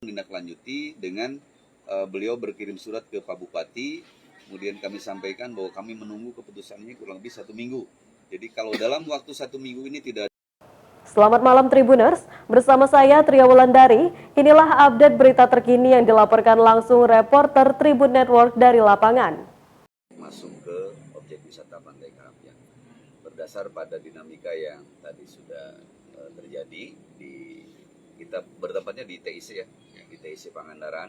menindaklanjuti dengan beliau berkirim surat ke Pak Bupati, kemudian kami sampaikan bahwa kami menunggu keputusannya kurang lebih 1 minggu. Jadi kalau dalam waktu 1 minggu ini tidak. Selamat malam Tribuners, bersama saya Tria Wulandari. Inilah update berita terkini yang dilaporkan langsung reporter Tribun Network dari lapangan. Masuk ke objek wisata Pantai Karapia. Berdasar pada dinamika yang tadi sudah terjadi kita bertempatnya di TIC ya, di TIC Pangandaran.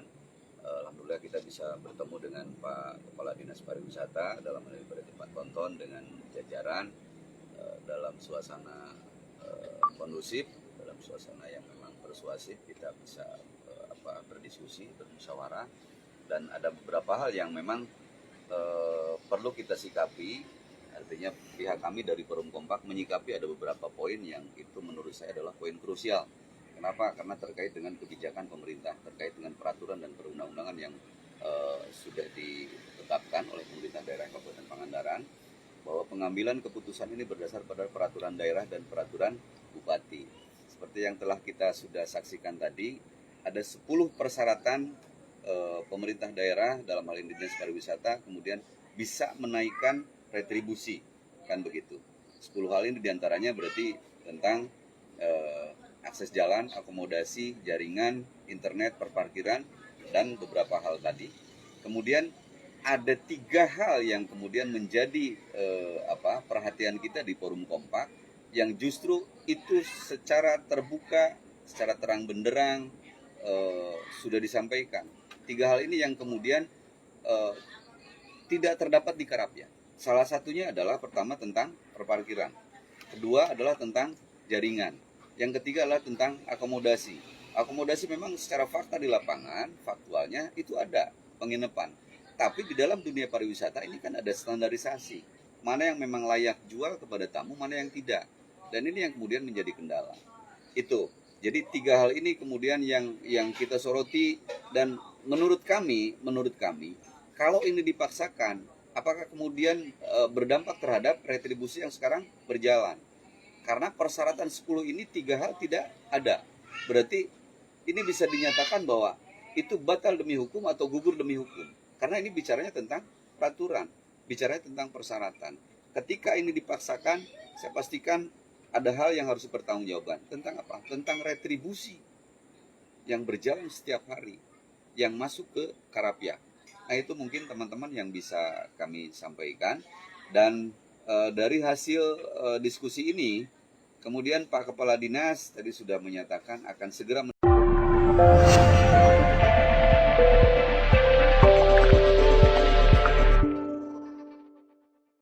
Alhamdulillah kita bisa bertemu dengan Pak Kepala Dinas Pariwisata dalam hal ini Pak Tonton dengan jajaran dalam suasana kondusif, dalam suasana yang memang persuasif. Kita bisa berdiskusi, bermusyawarah, dan ada beberapa hal yang memang perlu kita sikapi. Artinya pihak kami dari Forum Kompak menyikapi ada beberapa poin yang itu menurut saya adalah poin krusial. Kenapa? Karena terkait dengan kebijakan pemerintah, terkait dengan peraturan dan perundang-undangan yang sudah ditetapkan oleh pemerintah daerah Kabupaten Pangandaran, bahwa pengambilan keputusan ini berdasar pada peraturan daerah dan peraturan bupati. Seperti yang telah kita sudah saksikan tadi, ada 10 persyaratan pemerintah daerah dalam hal ini Dinas Pariwisata kemudian bisa menaikkan retribusi, kan begitu. 10 hal ini diantaranya berarti tentang akses jalan, akomodasi, jaringan, internet, perparkiran, dan beberapa hal tadi. Kemudian ada 3 hal yang kemudian menjadi perhatian kita di Forum Kompak, yang justru itu secara terbuka, secara terang benderang sudah disampaikan. 3 hal ini yang kemudian tidak terdapat di Karapia. Salah satunya adalah pertama tentang perparkiran, kedua adalah tentang jaringan, yang ketiga adalah tentang akomodasi. Akomodasi memang secara fakta di lapangan, faktualnya itu ada penginapan. Tapi di dalam dunia pariwisata ini kan ada standarisasi. Mana yang memang layak jual kepada tamu, mana yang tidak. Dan ini yang kemudian menjadi kendala. Itu. Jadi 3 hal ini kemudian yang kita soroti, dan menurut kami kalau ini dipaksakan, apakah kemudian berdampak terhadap retribusi yang sekarang berjalan? Karena persyaratan 10 ini 3 hal tidak ada. Berarti ini bisa dinyatakan bahwa itu batal demi hukum atau gugur demi hukum. Karena ini bicaranya tentang peraturan, bicaranya tentang persyaratan. Ketika ini dipaksakan, saya pastikan ada hal yang harus dipertanggungjawabkan. Tentang apa? Tentang retribusi yang berjalan setiap hari, yang masuk ke Karapia. Nah itu mungkin teman-teman yang bisa kami sampaikan. Dan dari hasil diskusi ini, kemudian Pak Kepala Dinas tadi sudah menyatakan akan segera